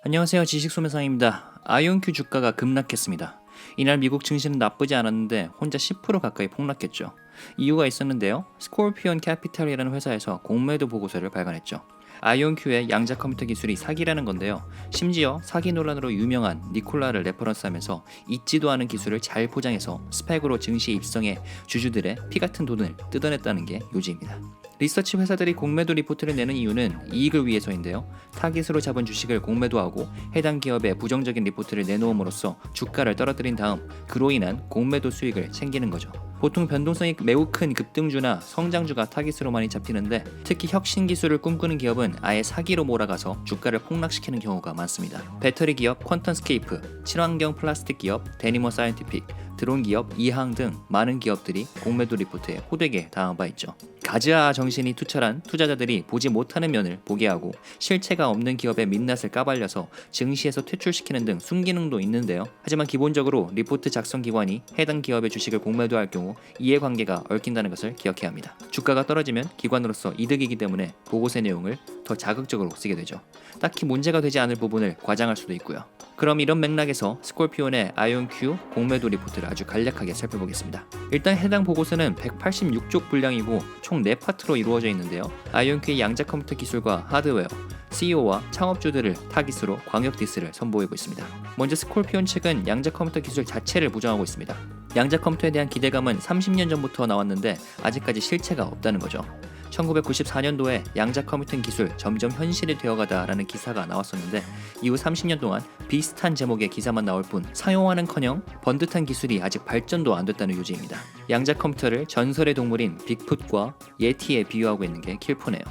안녕하세요. 지식소매상입니다. 아이온큐 주가가 급락했습니다. 이날 미국 증시는 나쁘지 않았는데 혼자 10% 가까이 폭락했죠. 이유가 있었는데요. 스콜피온 캐피탈이라는 회사에서 공매도 보고서를 발간했죠. 아이온큐의 양자 컴퓨터 기술이 사기라는 건데요. 심지어 사기 논란으로 유명한 니콜라를 레퍼런스하면서 잊지도 않은 기술을 잘 포장해서 스펙으로 증시에 입성해 주주들의 피 같은 돈을 뜯어냈다는 게 요지입니다. 리서치 회사들이 공매도 리포트를 내는 이유는 이익을 위해서인데요. 타깃으로 잡은 주식을 공매도하고 해당 기업에 부정적인 리포트를 내놓음으로써 주가를 떨어뜨린 다음 그로 인한 공매도 수익을 챙기는 거죠. 보통 변동성이 매우 큰 급등주나 성장주가 타깃으로 많이 잡히는데 특히 혁신 기술을 꿈꾸는 기업은 아예 사기로 몰아가서 주가를 폭락시키는 경우가 많습니다. 배터리 기업 퀀텀스케이프, 친환경 플라스틱 기업 데니머 사이언티픽, 드론 기업 이항 등 많은 기업들이 공매도 리포트에 호되게 당한 바 있죠. 가즈아 정신이 투철한 투자자들이 보지 못하는 면을 보게 하고 실체가 없는 기업의 민낯을 까발려서 증시에서 퇴출시키는 등 순기능도 있는데요. 하지만 기본적으로 리포트 작성 기관이 해당 기업의 주식을 공매도할 경우 이해관계가 얽힌다는 것을 기억해야 합니다. 주가가 떨어지면 기관으로서 이득이기 때문에 보고서의 내용을 더 자극적으로 쓰게 되죠. 딱히 문제가 되지 않을 부분을 과장할 수도 있고요. 그럼 이런 맥락에서 스콜피온의 아이온큐 공매도 리포트를 아주 간략하게 살펴보겠습니다. 일단 해당 보고서는 186쪽 분량이고 총 4파트로 이루어져 있는데요. 아이온큐의 양자 컴퓨터 기술과 하드웨어, CEO와 창업주들을 타깃으로 광역 디스를 선보이고 있습니다. 먼저 스콜피온 측은 양자 컴퓨터 기술 자체를 부정하고 있습니다. 양자 컴퓨터에 대한 기대감은 30년 전부터 나왔는데 아직까지 실체가 없다는 거죠. 1994년도에 양자 컴퓨팅 기술 점점 현실이 되어가다라는 기사가 나왔었는데 이후 30년 동안 비슷한 제목의 기사만 나올 뿐 사용하는커녕 번듯한 기술이 아직 발전도 안 됐다는 요지입니다. 양자 컴퓨터를 전설의 동물인 빅풋과 예티에 비유하고 있는 게 킬포네요.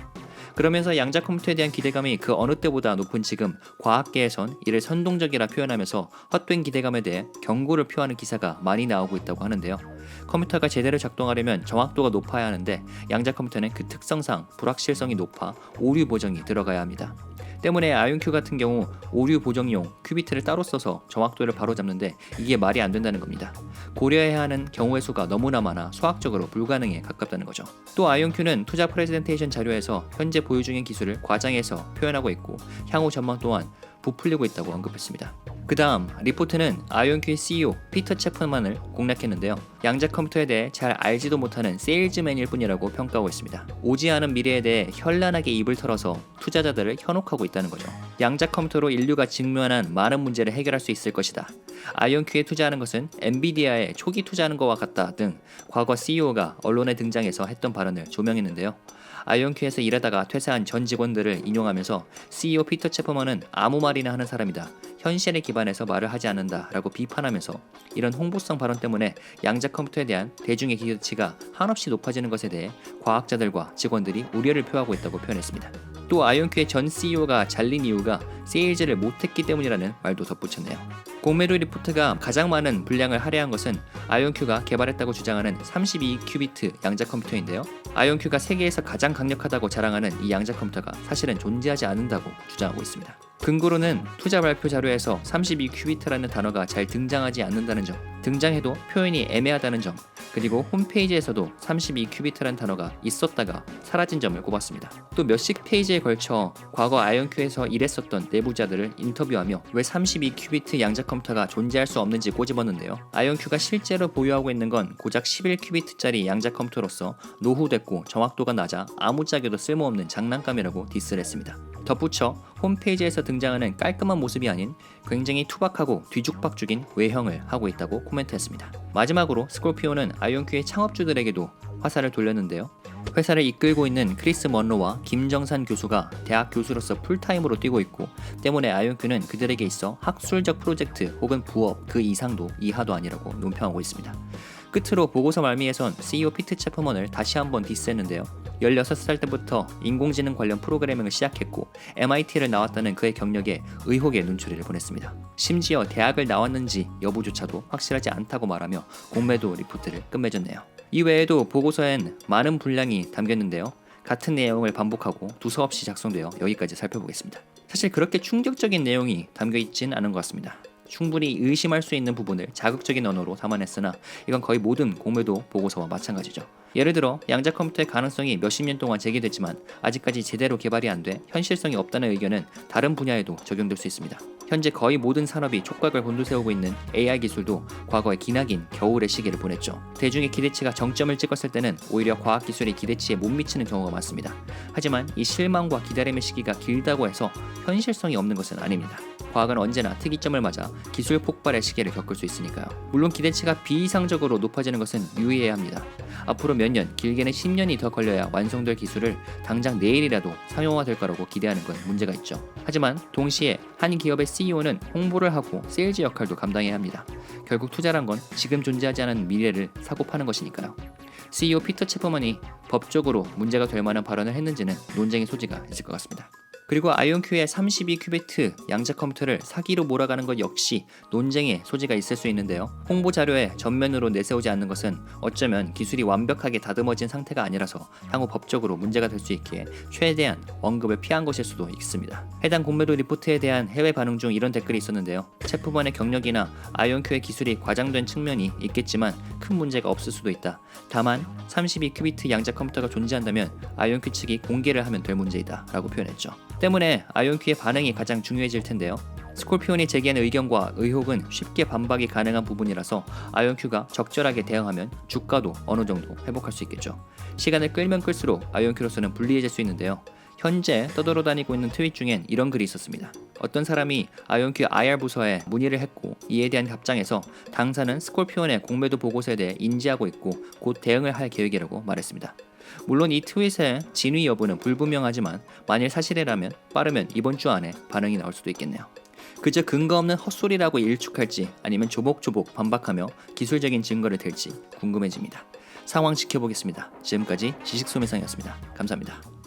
그러면서 양자 컴퓨터에 대한 기대감이 그 어느 때보다 높은 지금 과학계에선 이를 선동적이라 표현하면서 헛된 기대감에 대해 경고를 표하는 기사가 많이 나오고 있다고 하는데요. 컴퓨터가 제대로 작동하려면 정확도가 높아야 하는데 양자 컴퓨터는 그 특성상 불확실성이 높아 오류 보정이 들어가야 합니다. 때문에 아이온큐 같은 경우 오류 보정용 큐비트를 따로 써서 정확도를 바로잡는데 이게 말이 안 된다는 겁니다. 고려해야 하는 경우의 수가 너무나 많아 수학적으로 불가능에 가깝다는 거죠. 또 아이온큐는 투자 프레젠테이션 자료에서 현재 보유 중인 기술을 과장해서 표현하고 있고 향후 전망 또한 부풀리고 있다고 언급했습니다. 그 다음 리포트는 아이온큐의 CEO 피터 채퍼만을 공략했는데요. 양자 컴퓨터에 대해 잘 알지도 못하는 세일즈맨일 뿐이라고 평가하고 있습니다. 오지 않은 미래에 대해 현란하게 입을 털어서 투자자들을 현혹하고 있다는 거죠. 양자 컴퓨터로 인류가 직면한 많은 문제를 해결할 수 있을 것이다. 아이온큐에 투자하는 것은 엔비디아에 초기 투자하는 것과 같다 등 과거 CEO가 언론에 등장해서 했던 발언을 조명했는데요. 아이온큐에서 일하다가 퇴사한 전 직원들을 인용하면서 CEO 피터 채퍼먼은 아무 말이나 하는 사람이다. 현실에 기반해서 말을 하지 않는다 라고 비판하면서 이런 홍보성 발언 때문에 양자 컴퓨터에 대한 대중의 기대치가 한없이 높아지는 것에 대해 과학자들과 직원들이 우려를 표하고 있다고 표현했습니다. 또 아이온큐의 전 CEO가 잘린 이유가 세일즈를 못했기 때문이라는 말도 덧붙였네요. 공매도 리포트가 가장 많은 분량을 할애한 것은 아이온큐가 개발했다고 주장하는 32큐비트 양자 컴퓨터인데요. 아이온큐가 세계에서 가장 강력하다고 자랑하는 이 양자 컴퓨터가 사실은 존재하지 않는다고 주장하고 있습니다. 근거로는 투자 발표 자료에서 32큐비트라는 단어가 잘 등장하지 않는다는 점, 등장해도 표현이 애매하다는 점, 그리고 홈페이지에서도 32큐비트라는 단어가 있었다가 사라진 점을 꼽았습니다. 또 몇십 페이지에 걸쳐 과거 아이온큐에서 일했었던 내부자들을 인터뷰하며 왜 32큐비트 양자 컴퓨터가 존재할 수 없는지 꼬집었는데요. 아이온큐가 실제로 보유하고 있는 건 고작 11큐비트짜리 양자 컴퓨터로서 노후됐고 정확도가 낮아 아무짝에도 쓸모없는 장난감이라고 디스를 했습니다. 덧붙여 홈페이지에서 등장하는 깔끔한 모습이 아닌 굉장히 투박하고 뒤죽박죽인 외형을 하고 있다고 코멘트했습니다. 마지막으로 스콜피온은 아이온큐의 창업주들에게도 화살을 돌렸는데요. 회사를 이끌고 있는 크리스 먼로와 김정산 교수가 대학 교수로서 풀타임으로 뛰고 있고 때문에 아이온큐는 그들에게 있어 학술적 프로젝트 혹은 부업 그 이상도 이하도 아니라고 논평하고 있습니다. 끝으로 보고서 말미에선 CEO 피트 채퍼먼을 다시 한번 디스했는데요. 16살 때부터 인공지능 관련 프로그래밍을 시작했고 MIT를 나왔다는 그의 경력에 의혹의 눈초리를 보냈습니다. 심지어 대학을 나왔는지 여부조차도 확실하지 않다고 말하며 공매도 리포트를 끝맺었네요. 이외에도 보고서엔 많은 분량이 담겼는데요. 같은 내용을 반복하고 두서없이 작성되어 여기까지 살펴보겠습니다. 사실 그렇게 충격적인 내용이 담겨있진 않은 것 같습니다. 충분히 의심할 수 있는 부분을 자극적인 언어로 담아냈으나 이건 거의 모든 공매도 보고서와 마찬가지죠. 예를 들어 양자 컴퓨터의 가능성이 몇십 년 동안 제기됐지만 아직까지 제대로 개발이 안 돼 현실성이 없다는 의견은 다른 분야에도 적용될 수 있습니다. 현재 거의 모든 산업이 촉각을 곤두세우고 있는 AI 기술도 과거에 기나긴 겨울의 시기를 보냈죠. 대중의 기대치가 정점을 찍었을 때는 오히려 과학기술이 기대치에 못 미치는 경우가 많습니다. 하지만 이 실망과 기다림의 시기가 길다고 해서 현실성이 없는 것은 아닙니다. 과학은 언제나 특이점을 맞아 기술 폭발의 시기를 겪을 수 있으니까요. 물론 기대치가 비이상적으로 높아지는 것은 유의해야 합니다. 앞으로 몇 년, 길게는 10년이 더 걸려야 완성될 기술을 당장 내일이라도 상용화될 거라고 기대하는 건 문제가 있죠. 하지만 동시에 한 기업의 CEO는 홍보를 하고 세일즈 역할도 감당해야 합니다. 결국 투자란 건 지금 존재하지 않은 미래를 사고 파는 것이니까요. CEO 피터 채퍼만이 법적으로 문제가 될 만한 발언을 했는지는 논쟁의 소지가 있을 것 같습니다. 그리고 아이온큐의 32큐비트 양자 컴퓨터를 사기로 몰아가는 것 역시 논쟁의 소지가 있을 수 있는데요. 홍보 자료에 전면으로 내세우지 않는 것은 어쩌면 기술이 완벽하게 다듬어진 상태가 아니라서 향후 법적으로 문제가 될 수 있기에 최대한 언급을 피한 것일 수도 있습니다. 해당 공매도 리포트에 대한 해외 반응 중 이런 댓글이 있었는데요. 체프만의 경력이나 아이온큐의 기술이 과장된 측면이 있겠지만 큰 문제가 없을 수도 있다. 다만 32큐비트 양자 컴퓨터가 존재한다면 아이온큐 측이 공개를 하면 될 문제이다 라고 표현했죠. 때문에 아이온큐의 반응이 가장 중요해질 텐데요. 스콜피온이 제기한 의견과 의혹은 쉽게 반박이 가능한 부분이라서 아이온큐가 적절하게 대응하면 주가도 어느 정도 회복할 수 있겠죠. 시간을 끌면 끌수록 아이온큐로서는 불리해질 수 있는데요. 현재 떠돌아다니고 있는 트윗 중엔 이런 글이 있었습니다. 어떤 사람이 아이온큐 IR 부서에 문의를 했고 이에 대한 답장에서 당사는 스콜피온의 공매도 보고서에 대해 인지하고 있고 곧 대응을 할 계획이라고 말했습니다. 물론 이 트윗의 진위 여부는 불분명하지만 만일 사실이라면 빠르면 이번 주 안에 반응이 나올 수도 있겠네요. 그저 근거 없는 헛소리라고 일축할지 아니면 조목조목 반박하며 기술적인 증거를 댈지 궁금해집니다. 상황 지켜보겠습니다. 지금까지 지식소매상이었습니다. 감사합니다.